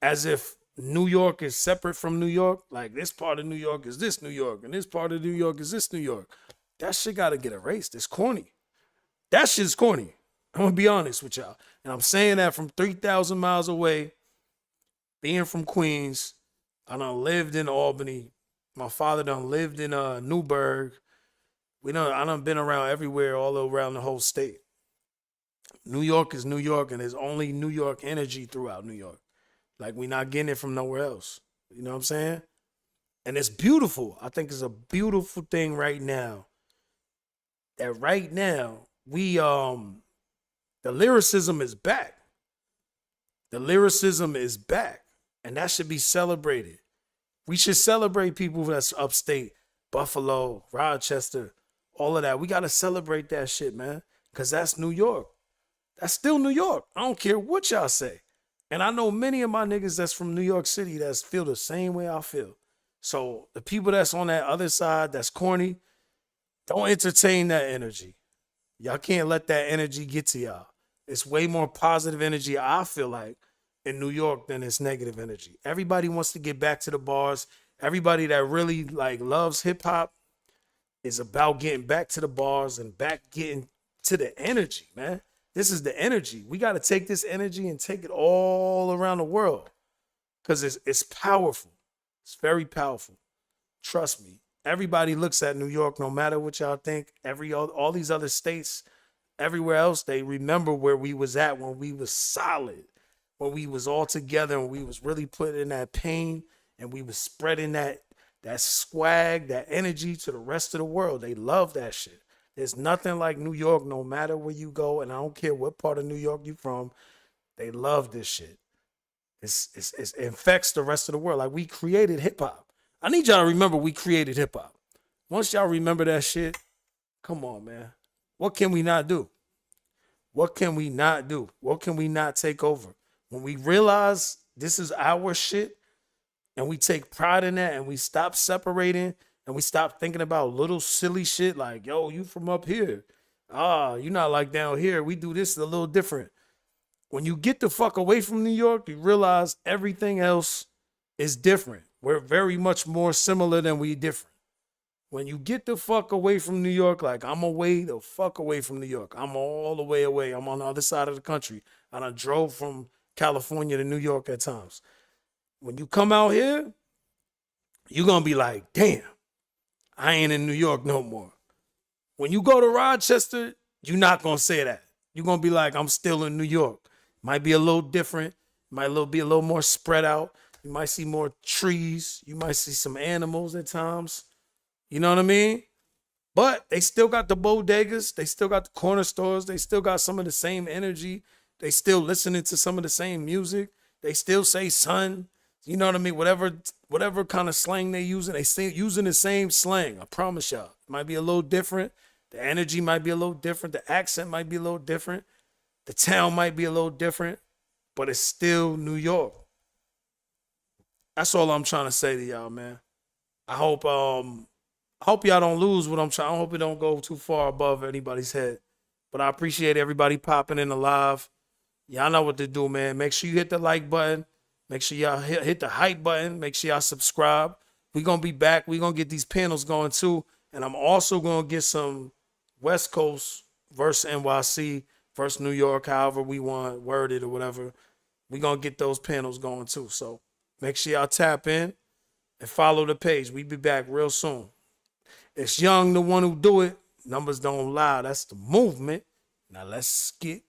as if New York is separate from New York, like this part of New York is this New York, and this part of New York is this New York. That shit gotta get erased. It's corny. That shit's corny. I'm gonna be honest with y'all. And I'm saying that from 3,000 miles away, being from Queens. I done lived in Albany. My father done lived in Newburgh. I done been around everywhere, all around the whole state. New York is New York, and there's only New York energy throughout New York. Like, we not getting it from nowhere else. You know what I'm saying? And it's beautiful. I think it's a beautiful thing right now. That right now, the lyricism is back. The lyricism is back. And that should be celebrated. We should celebrate people that's upstate, Buffalo, Rochester, all of that. We got to celebrate that shit, man, because that's New York. That's still New York. I don't care what y'all say. And I know many of my niggas that's from New York City that feel the same way I feel. So the people that's on that other side that's corny, don't entertain that energy. Y'all can't let that energy get to y'all. It's way more positive energy, I feel like, in New York than it's negative energy. Everybody wants to get back to the bars. Everybody that really like loves hip hop is about getting back to the bars and back getting to the energy, man. This is the energy. We got to take this energy and take it all around the world because it's powerful. It's very powerful. Trust me. Everybody looks at New York, no matter what y'all think. All these other states, everywhere else, they remember where we was at when we was solid. When we was all together and we was really putting in that pain and we was spreading that swag, that energy to the rest of the world. They love that shit. There's nothing like New York, no matter where you go, and I don't care what part of New York you from. They love this shit. It infects the rest of the world. Like, we created hip hop. I need y'all to remember we created hip hop. Once y'all remember that shit, come on, man. What can we not do? What can we not do? What can we not take over? When we realize this is our shit and we take pride in that and we stop separating and we stop thinking about little silly shit like, yo, you from up here. You not like down here. We do this a little different. When you get the fuck away from New York, you realize everything else is different. We're very much more similar than we different. When you get the fuck away from New York, like I'm away the fuck away from New York. I'm all the way away. I'm on the other side of the country. I done drove from California to New York at times. When you come out here, you're going to be like, damn, I ain't in New York no more. When you go to Rochester, you're not going to say that. You're going to be like, I'm still in New York. Might be a little different. Might be a little more spread out. You might see more trees. You might see some animals at times. You know what I mean? But they still got the bodegas. They still got the corner stores. They still got some of the same energy. They still listening to some of the same music. They still say son. You know what I mean? Whatever kind of slang they using, they still using the same slang. I promise y'all. It might be a little different. The energy might be a little different. The accent might be a little different. The town might be a little different. But it's still New York. That's all I'm trying to say to y'all, man. I hope y'all don't lose what I'm trying. I hope it don't go too far above anybody's head. But I appreciate everybody popping in the live. Y'all know what to do, man. Make sure you hit the like button. Make sure y'all hit the hype button. Make sure y'all subscribe. We're going to be back. We're going to get these panels going too. And I'm also going to get some West Coast versus NYC versus New York, however we want worded or whatever. We're going to get those panels going too. So make sure y'all tap in and follow the page. We be back real soon. It's Young, the one who do it. Numbers don't lie. That's the movement. Now let's get